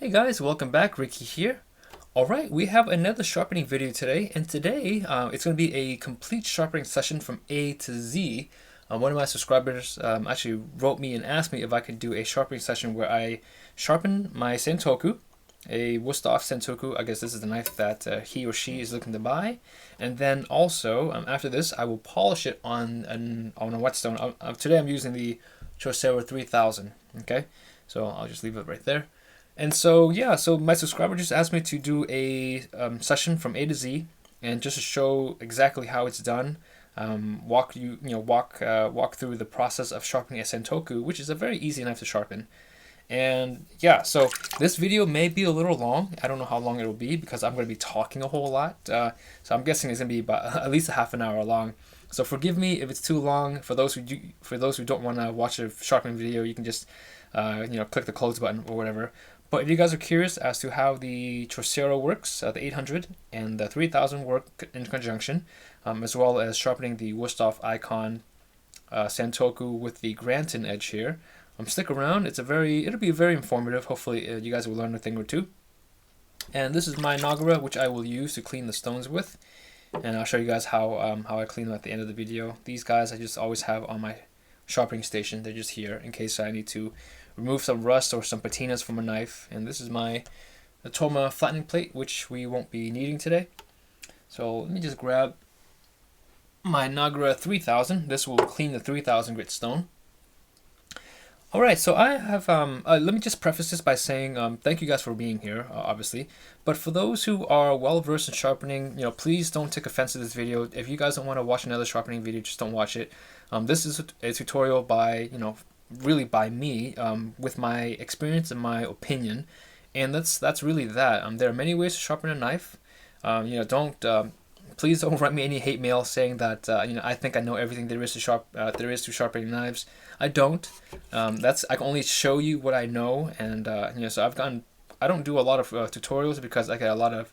Hey guys, welcome back. Ricky here. Alright, we have another sharpening video today, and today it's going to be a complete sharpening session from A to Z. One of my subscribers actually wrote me and asked me if I could do a sharpening session where I sharpen my Santoku, a Wusthof Santoku. I guess this is the knife that he or she is looking to buy. And then also, after this, I will polish it on a whetstone. Today I'm using the Chosero 3000, okay? So I'll just leave it right there. And so yeah, so my subscriber just asked me to do a session from A to Z, and just to show exactly how it's done, walk through the process of sharpening a Santoku, which is a very easy knife to sharpen. And yeah, so this video may be a little long. I don't know how long it will be because I'm going to be talking a whole lot. So I'm guessing it's going to be about at least a half an hour long. So forgive me if it's too long. For those who don't want to watch a sharpening video, you can just click the close button or whatever. But if you guys are curious as to how the Chosero works, the 800 and the 3000 work in conjunction, as well as sharpening the Wusthof Icon Santoku with the Granton edge here, stick around. It'll be very informative. Hopefully you guys will learn a thing or two. And this is my Nagara, which I will use to clean the stones with. And I'll show you guys how I clean them at the end of the video. These guys I just always have on my sharpening station. They're just here in case I need to remove some rust or some patinas from a knife. And this is my Toma flattening plate, which we won't be needing today. So let me just grab my Nagara 3000. This will clean the 3000 grit stone. Alright, so I have, let me just preface this by saying thank you guys for being here, obviously. But for those who are well versed in sharpening, please don't take offense to this video. If you guys don't want to watch another sharpening video, just don't watch it. This is a tutorial by, really by me, with my experience and my opinion. And that's really that. There are many ways to sharpen a knife. Please don't write me any hate mail saying that I think I know everything there is to sharpening knives. I don't. I can only show you what I know, and so I don't do a lot of tutorials because I get a lot of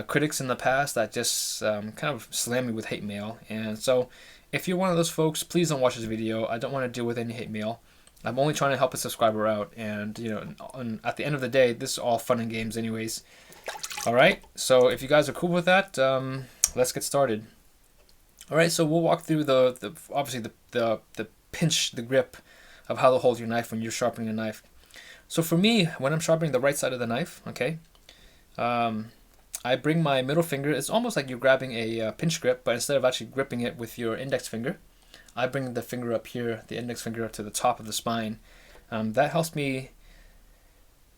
critics in the past that just kind of slam me with hate mail. And so if you're one of those folks, please don't watch this video. I don't want to deal with any hate mail. I'm only trying to help a subscriber out, and at the end of the day, this is all fun and games anyways. Alright, so if you guys are cool with that, let's get started. Alright, so we'll walk through obviously the pinch, the grip of how to hold your knife when you're sharpening a knife. So for me, when I'm sharpening the right side of the knife, okay, I bring my middle finger. It's almost like you're grabbing a pinch grip, but instead of actually gripping it with your index finger, I bring the finger up here, the index finger up to the top of the spine. That helps me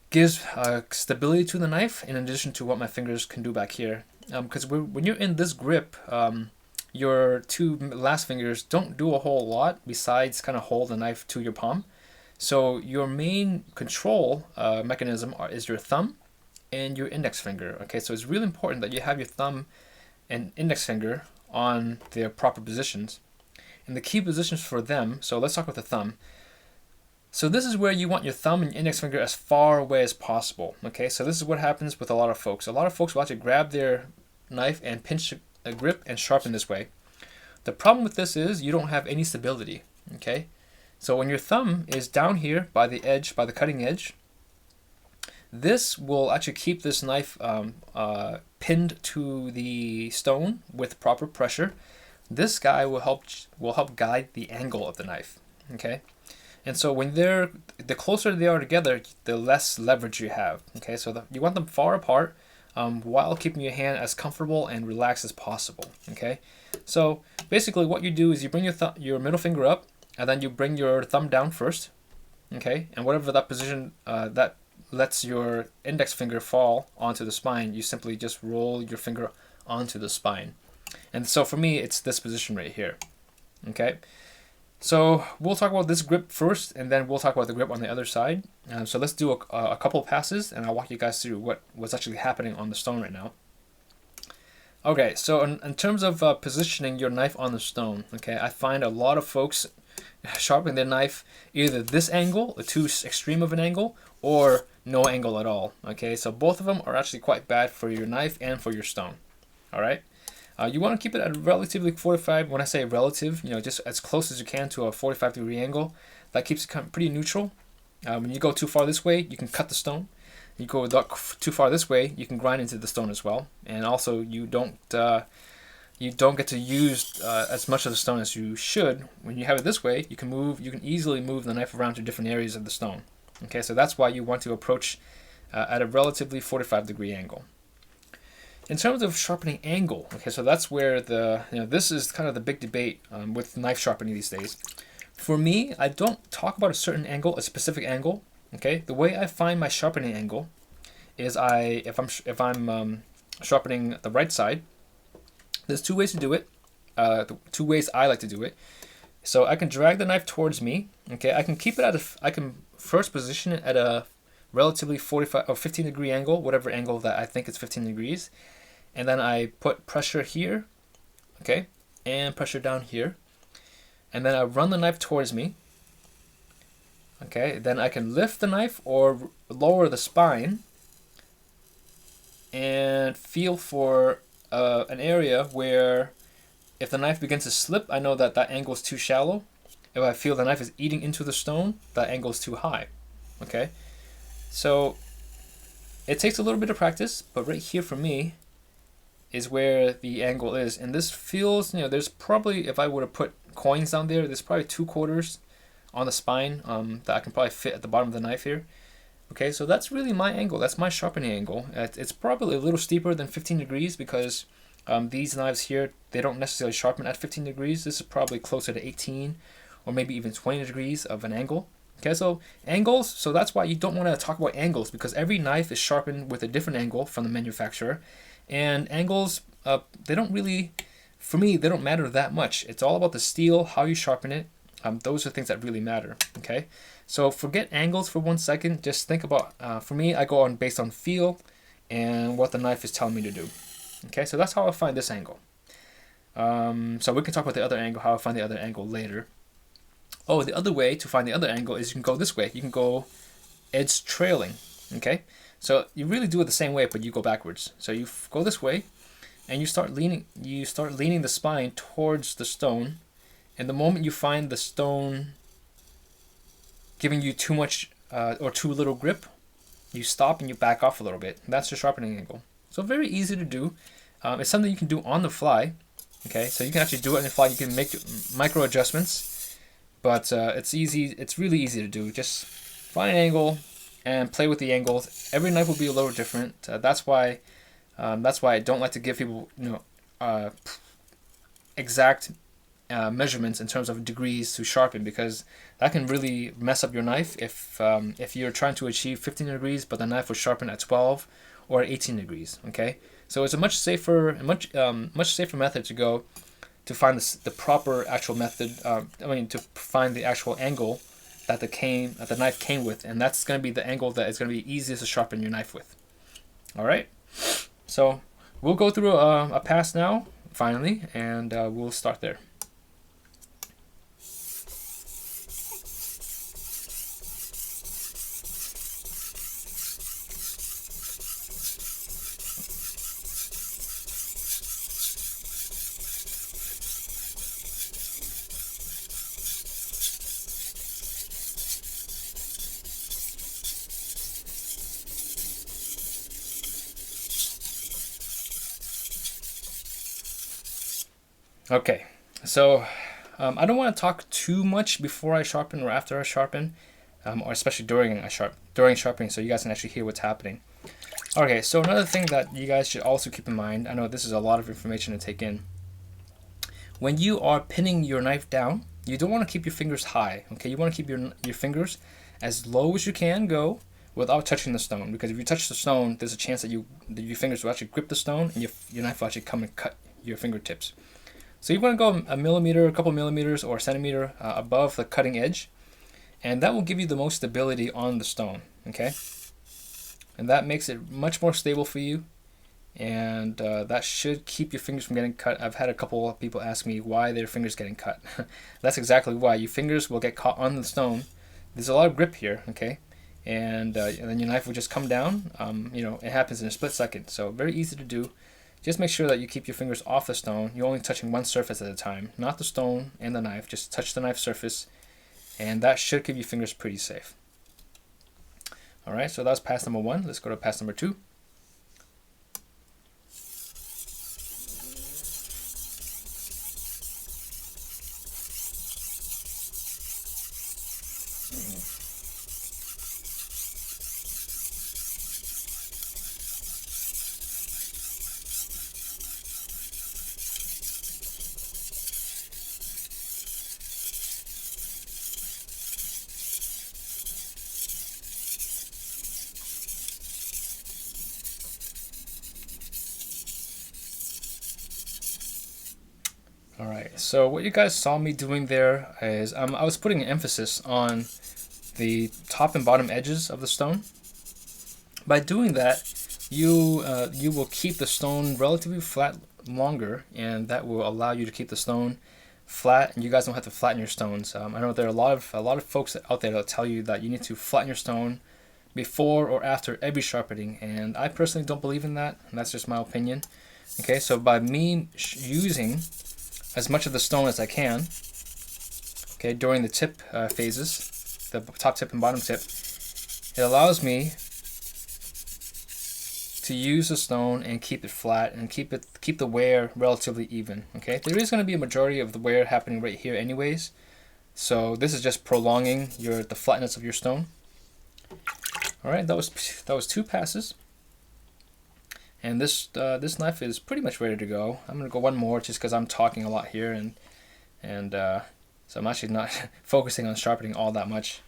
gives stability to the knife in addition to what my fingers can do back here. Because when you're in this grip, your two last fingers don't do a whole lot besides kind of hold the knife to your palm. So your main control mechanism is your thumb and your index finger. Okay, so it's really important that you have your thumb and index finger on their proper positions. And the key positions for them, so let's talk about the thumb. So this is where you want your thumb and index finger as far away as possible. Okay, so this is what happens with a lot of folks. A lot of folks will actually grab their knife and pinch a grip and sharpen this way. The problem with this is you don't have any stability. Okay, so when your thumb is down here by the edge, by the cutting edge, this will actually keep this knife pinned to the stone with proper pressure. This guy will help guide the angle of the knife. Okay. And so when the closer they are together, the less leverage you have. Okay, so you want them far apart while keeping your hand as comfortable and relaxed as possible. Okay, so basically what you do is you bring your middle finger up, and then you bring your thumb down first. Okay, and whatever that position that lets your index finger fall onto the spine, you simply just roll your finger onto the spine. And so for me, it's this position right here. Okay. So we'll talk about this grip first, and then we'll talk about the grip on the other side. So let's do a couple passes, and I'll walk you guys through what's actually happening on the stone right now. Okay, so in terms of positioning your knife on the stone, okay, I find a lot of folks sharpening their knife either this angle, a too extreme of an angle, or no angle at all. Okay, so both of them are actually quite bad for your knife and for your stone. All right. You want to keep it at a relatively 45, when I say relative, just as close as you can to a 45-degree angle. That keeps it pretty neutral. When you go too far this way, you can cut the stone. you go too far this way, you can grind into the stone as well. And also you don't get to use as much of the stone as you should. When you have it this way, you can easily move the knife around to different areas of the stone. Okay, so that's why you want to approach at a relatively 45-degree angle. In terms of sharpening angle, okay, so that's where this is kind of the big debate with knife sharpening these days. For me, I don't talk about a certain angle, a specific angle. Okay, the way I find my sharpening angle is if I'm sharpening the right side, there's two ways to do it. The two ways I like to do it. So I can drag the knife towards me. Okay, I can keep it I can first position it at a relatively 45 or 15-degree angle, whatever angle that I think is 15 degrees. And then I put pressure here, okay, and pressure down here. And then I run the knife towards me. Okay, then I can lift the knife or lower the spine and feel for an area where if the knife begins to slip, I know that angle is too shallow. If I feel the knife is eating into the stone, that angle is too high. Okay, so it takes a little bit of practice, but right here for me is where the angle is. And this feels, there's probably, if I were to put coins down there, there's probably 2/4 on the spine that I can probably fit at the bottom of the knife here. Okay, so that's really my angle. That's my sharpening angle. It's probably a little steeper than 15 degrees because these knives here, they don't necessarily sharpen at 15 degrees. This is probably closer to 18 or maybe even 20 degrees of an angle. Okay, so angles, so that's why you don't want to talk about angles because every knife is sharpened with a different angle from the manufacturer. And angles, they don't really, for me, they don't matter that much. It's all about the steel, how you sharpen it. Those are things that really matter, okay? So forget angles for 1 second. Just think about, for me, I go on based on feel and what the knife is telling me to do. Okay, so that's how I find this angle. So we can talk about the other angle, how I find the other angle later. Oh, the other way to find the other angle is you can go this way. You can go edge trailing, okay? So you really do it the same way, but you go backwards. So you go this way, and you start leaning the spine towards the stone. And the moment you find the stone giving you too much or too little grip, you stop and you back off a little bit. That's the sharpening angle. So very easy to do. It's something you can do on the fly. Okay, so you can actually do it on the fly. You can make micro adjustments, but it's easy. It's really easy to do. Just find an angle and play with the angles. Every knife will be a little different. That's why I don't like to give people exact measurements in terms of degrees to sharpen, because that can really mess up your knife if you're trying to achieve 15 degrees but the knife was sharpened at 12 or 18 degrees. Okay, so it's a much safer method to go to find the proper actual method. To find the actual angle that the knife came with, and that's going to be the angle that is going to be easiest to sharpen your knife with. All right, so we'll go through a pass now finally, and we'll start there. Okay, so I don't want to talk too much before I sharpen or after I sharpen, or especially during sharpening, so you guys can actually hear what's happening. Okay, so another thing that you guys should also keep in mind, I know this is a lot of information to take in. When you are pinning your knife down, you don't want to keep your fingers high. Okay, you want to keep your fingers as low as you can go without touching the stone, because if you touch the stone, there's a chance that your fingers will actually grip the stone and your knife will actually come and cut your fingertips. So you want to go a millimeter, a couple millimeters, or a centimeter above the cutting edge, and that will give you the most stability on the stone, okay? And that makes it much more stable for you, and that should keep your fingers from getting cut. I've had a couple of people ask me why their fingers getting cut. That's exactly why. Your fingers will get caught on the stone. There's a lot of grip here, okay? And then your knife will just come down. It happens in a split second, so very easy to do. Just make sure that you keep your fingers off the stone. You're only touching one surface at a time, not the stone and the knife. Just touch the knife surface, and that should keep your fingers pretty safe. All right, so that's pass number 1. Let's go to pass number 2. All right, so what you guys saw me doing there is I was putting an emphasis on the top and bottom edges of the stone. By doing that, you will keep the stone relatively flat longer, and that will allow you to keep the stone flat, and you guys don't have to flatten your stones. I know there are a lot of folks out there that tell you that you need to flatten your stone before or after every sharpening, and I personally don't believe in that, and that's just my opinion. Okay, so by me using as much of the stone as I can, okay, during the tip phases, the top tip and bottom tip, it allows me to use the stone and keep it flat and keep the wear relatively even. Okay, there is going to be a majority of the wear happening right here anyways, so this is just prolonging the flatness of your stone. All right, that was 2 passes. And this knife is pretty much ready to go. I'm gonna go 1 more just because I'm talking a lot here, and so I'm actually not focusing on sharpening all that much.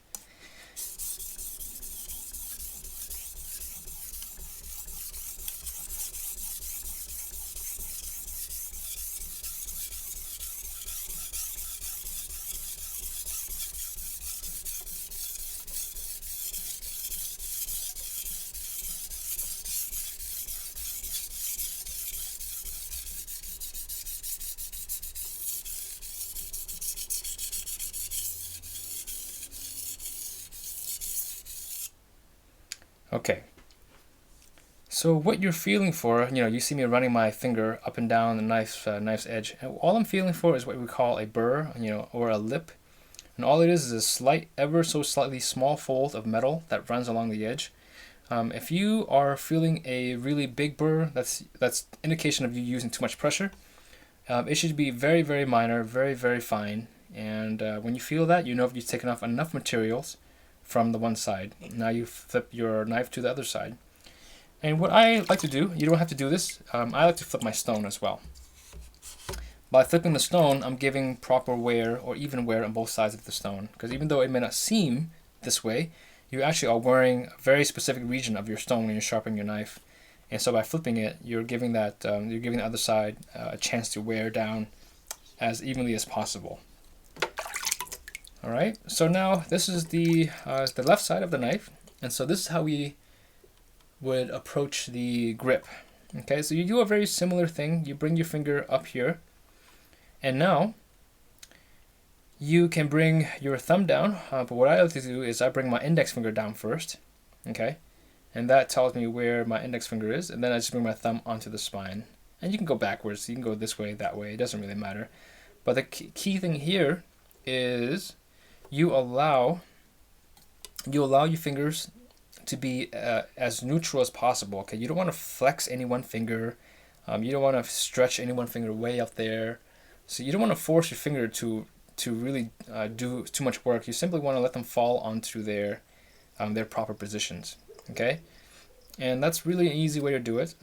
Okay, so what you're feeling for, you see me running my finger up and down the knife's edge, and all I'm feeling for is what we call a burr, or a lip, and all it is a slight, ever so slightly small fold of metal that runs along the edge. If you are feeling a really big burr, that's indication of you using too much pressure. It should be very, very minor, very, very fine, and when you feel that, if you've taken off enough materials from the one side. Now you flip your knife to the other side. And what I like to do, you don't have to do this, I like to flip my stone as well. By flipping the stone, I'm giving proper wear or even wear on both sides of the stone. Because even though it may not seem this way, you actually are wearing a very specific region of your stone when you're sharpening your knife. And so by flipping it, you're giving the other side a chance to wear down as evenly as possible. All right, so now this is the left side of the knife, and so this is how we would approach the grip. Okay, so you do a very similar thing. You bring your finger up here, and now you can bring your thumb down, but what I like to do is I bring my index finger down first, okay, and that tells me where my index finger is, and then I just bring my thumb onto the spine. And you can go backwards, you can go this way, that way, it doesn't really matter. But the key thing here is you allow your fingers to be as neutral as possible. Okay, you don't want to flex any one finger. You don't want to stretch any one finger way up there. So you don't want to force your finger to really do too much work. You simply want to let them fall onto their proper positions. Okay, and that's really an easy way to do it.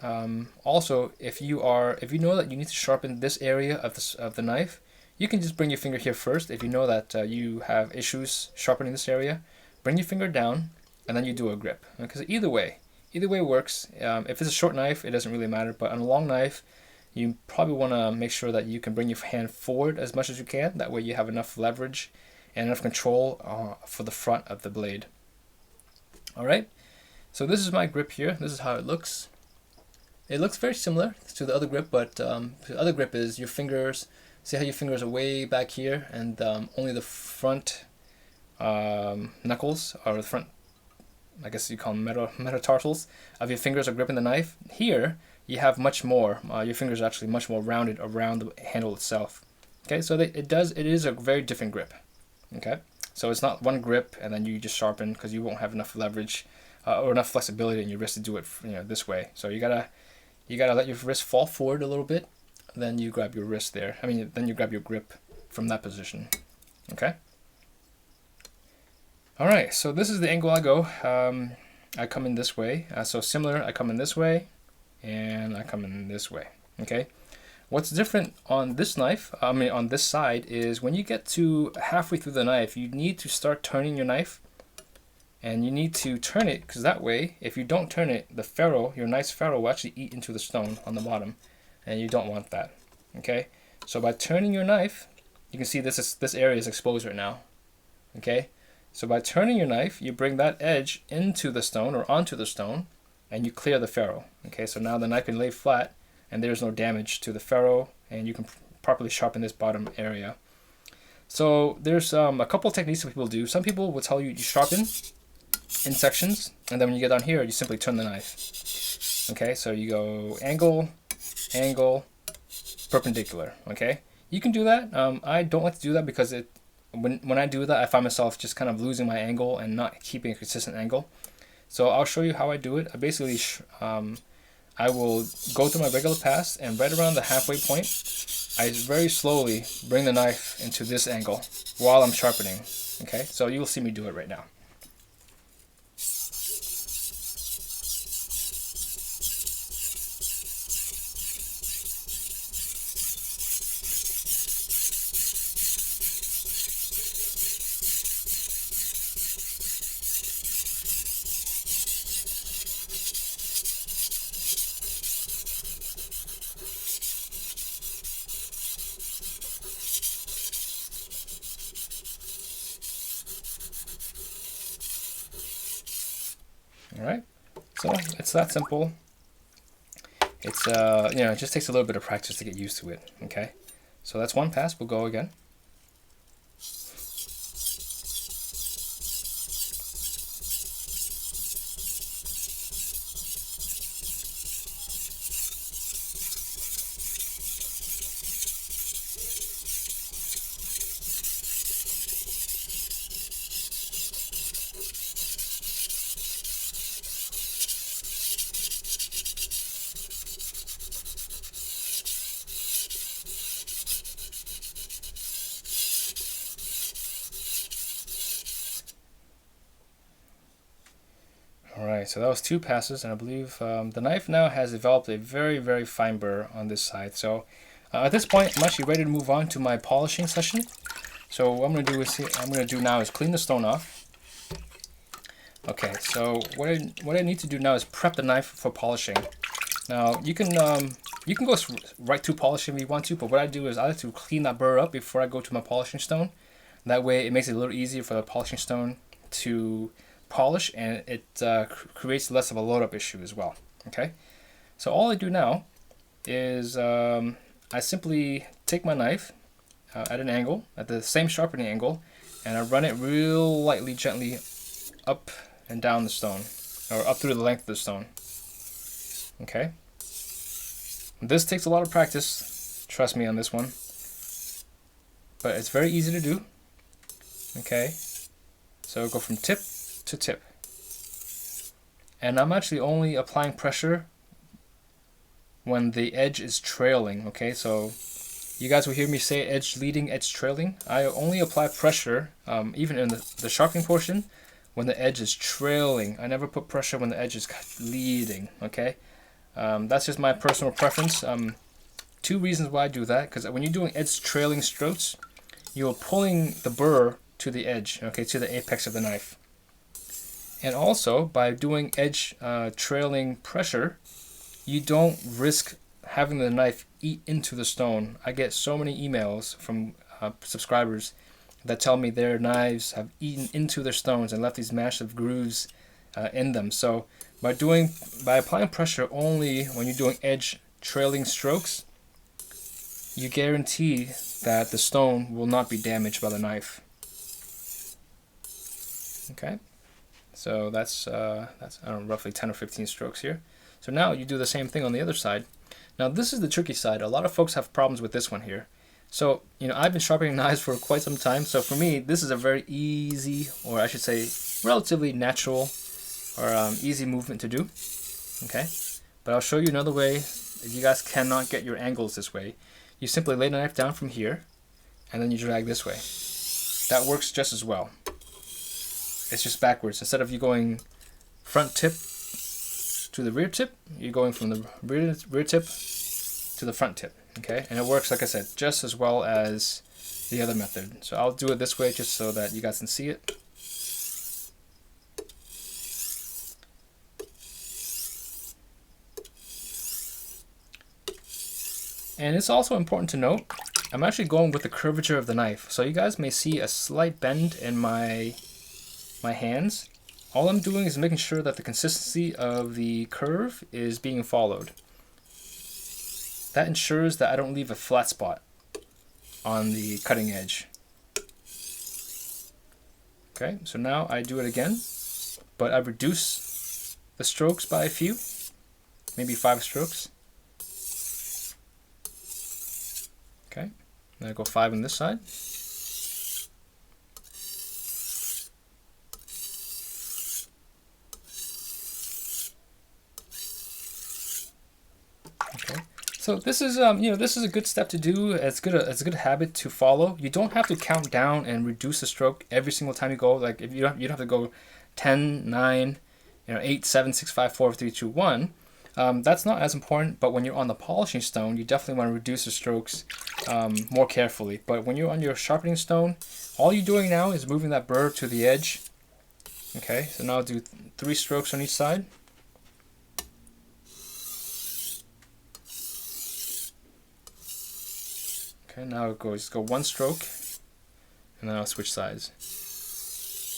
Also, if you know that you need to sharpen this area of the knife, you can just bring your finger here first. If you know that you have issues sharpening this area, bring your finger down, and then you do a grip. Because either way works. If it's a short knife, it doesn't really matter. But on a long knife, you probably want to make sure that you can bring your hand forward as much as you can. That way you have enough leverage and enough control for the front of the blade. All right. So this is my grip here. This is how it looks. It looks very similar to the other grip, but the other grip is your fingers. See how your fingers are way back here, and only the front knuckles, or the front, I guess you call them metatarsals, of your fingers are gripping the knife. Here, you have much more. Your fingers are actually much more rounded around the handle itself. Okay, so it is a very different grip. Okay, so it's not one grip and then you just sharpen because you won't have enough leverage or enough flexibility in your wrist to do it, this way. So you gotta let your wrist fall forward a little bit, then you grab your wrist there. Then you grab your grip from that position. Okay. All right. So this is the angle I go. I come in this way. So similar, I come in this way, and I come in this way. Okay. What's different on this knife, on this side, is when you get to halfway through the knife, you need to start turning your knife, and you need to turn it, because that way, if you don't turn it, the ferrule, your nice ferrule, will actually eat into the stone on the bottom, and you don't want that. Okay, so by turning your knife, you can see this area is exposed right now. Okay, so by turning your knife, you bring that edge into the stone or onto the stone, and you clear the ferrule. Okay, so now the knife can lay flat, and there's no damage to the ferrule, and you can properly sharpen this bottom area. So there's a couple techniques that people do. Some people will tell you you sharpen in sections, and then when you get down here, you simply turn the knife. Okay, so you go angle, angle, perpendicular. Okay, you can do that. I don't like to do that because when I do that, I find myself just kind of losing my angle and not keeping a consistent angle. So I'll show you how I do it. I basically I will go through my regular pass, and right around the halfway point, I very slowly bring the knife into this angle while I'm sharpening. Okay, so you'll see me do it right now. All right, so it's that simple. It's it just takes a little bit of practice to get used to it. Okay, so that's one pass. We'll go again. Alright, so that was two passes, and I believe the knife now has developed a very, very fine burr on this side. So at this point, I'm actually ready to move on to my polishing session. So what I'm going to do now is clean the stone off. Okay, so what I need to do now is prep the knife for polishing. Now you can go right to polishing if you want to, but what I do is I like to clean that burr up before I go to my polishing stone. That way it makes it a little easier for the polishing stone to polish, and it creates less of a load up issue as well. Okay, so all I do now is I simply take my knife at an angle, at the same sharpening angle, and I run it real lightly, gently up and down the stone, or up through the length of the stone. Okay, this takes a lot of practice, trust me on this one, but it's very easy to do. Okay, so go from tip to tip, and I'm actually only applying pressure when the edge is trailing. Okay, so you guys will hear me say edge leading, edge trailing. I only apply pressure even in the sharpening portion when the edge is trailing. I never put pressure when the edge is leading. Okay, that's just my personal preference. Two reasons why I do that, because when you're doing edge trailing strokes, you're pulling the burr to the edge, okay, to the apex of the knife. And also, by doing edge trailing pressure, you don't risk having the knife eat into the stone. I get so many emails from subscribers that tell me their knives have eaten into their stones and left these massive grooves in them. So by applying pressure only when you're doing edge trailing strokes, you guarantee that the stone will not be damaged by the knife. Okay. So that's I don't know, roughly 10 or 15 strokes here. So now you do the same thing on the other side. Now this is the tricky side. A lot of folks have problems with this one here. So I've been sharpening knives for quite some time. So for me, this is a very easy, or I should say, relatively natural or easy movement to do. Okay, but I'll show you another way. If you guys cannot get your angles this way, you simply lay the knife down from here, and then you drag this way. That works just as well. It's just backwards. Instead of you going front tip to the rear tip, you're going from the rear tip to the front tip. Okay, and it works, like I said, just as well as the other method. So I'll do it this way just so that you guys can see it. And it's also important to note, I'm actually going with the curvature of the knife. So you guys may see a slight bend in my hands. All I'm doing is making sure that the consistency of the curve is being followed. That ensures that I don't leave a flat spot on the cutting edge. Okay, so now I do it again, but I reduce the strokes by a few, maybe 5 strokes. Okay, then I go 5 on this side. Okay, so this is this is a good step to do. It's a good habit to follow. You don't have to count down and reduce the stroke every single time you go. Like if you don't have to go 10, 9, 8, 7, 6, 5, 4, 3, 2, 1. That's not as important, but when you're on the polishing stone, you definitely want to reduce the strokes more carefully. But when you're on your sharpening stone, all you're doing now is moving that burr to the edge. Okay, so now I'll do 3 strokes on each side. Okay, now just go 1 stroke, and then I'll switch sides.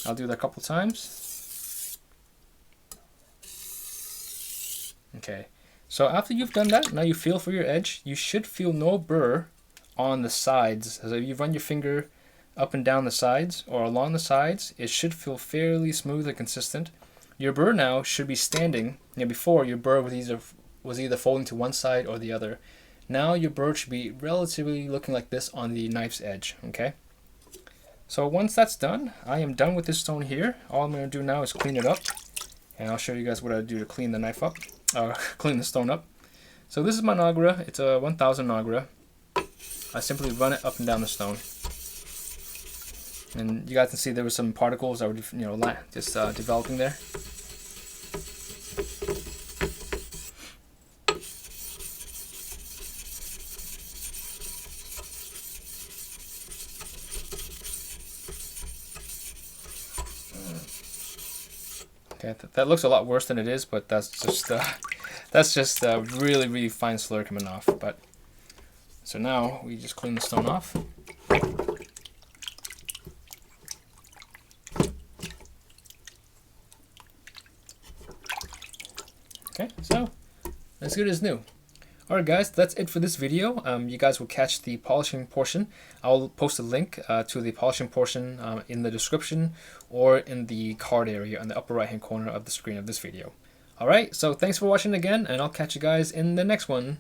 I'll do that a couple times. Okay, so after you've done that, now you feel for your edge. You should feel no burr on the sides. So if you run your finger up and down the sides or along the sides, it should feel fairly smooth and consistent. Your burr now should be standing. Before your burr was either folding to one side or the other. Now your burr should be relatively looking like this on the knife's edge. Okay. So once that's done, I am done with this stone here. All I'm going to do now is clean it up, and I'll show you guys what I do to clean the knife up. Clean the stone up. So this is my Nagra. It's a 1000 Nagra. I simply run it up and down the stone, and you guys can see there were some particles that were just developing there. Okay, that looks a lot worse than it is, but that's just really, really fine slur coming off. But so now we just clean the stone off. Okay, so as good as new. Alright guys, that's it for this video. You guys will catch the polishing portion. I'll post a link to the polishing portion in the description or in the card area on the upper right hand corner of the screen of this video. Alright, so thanks for watching again, and I'll catch you guys in the next one.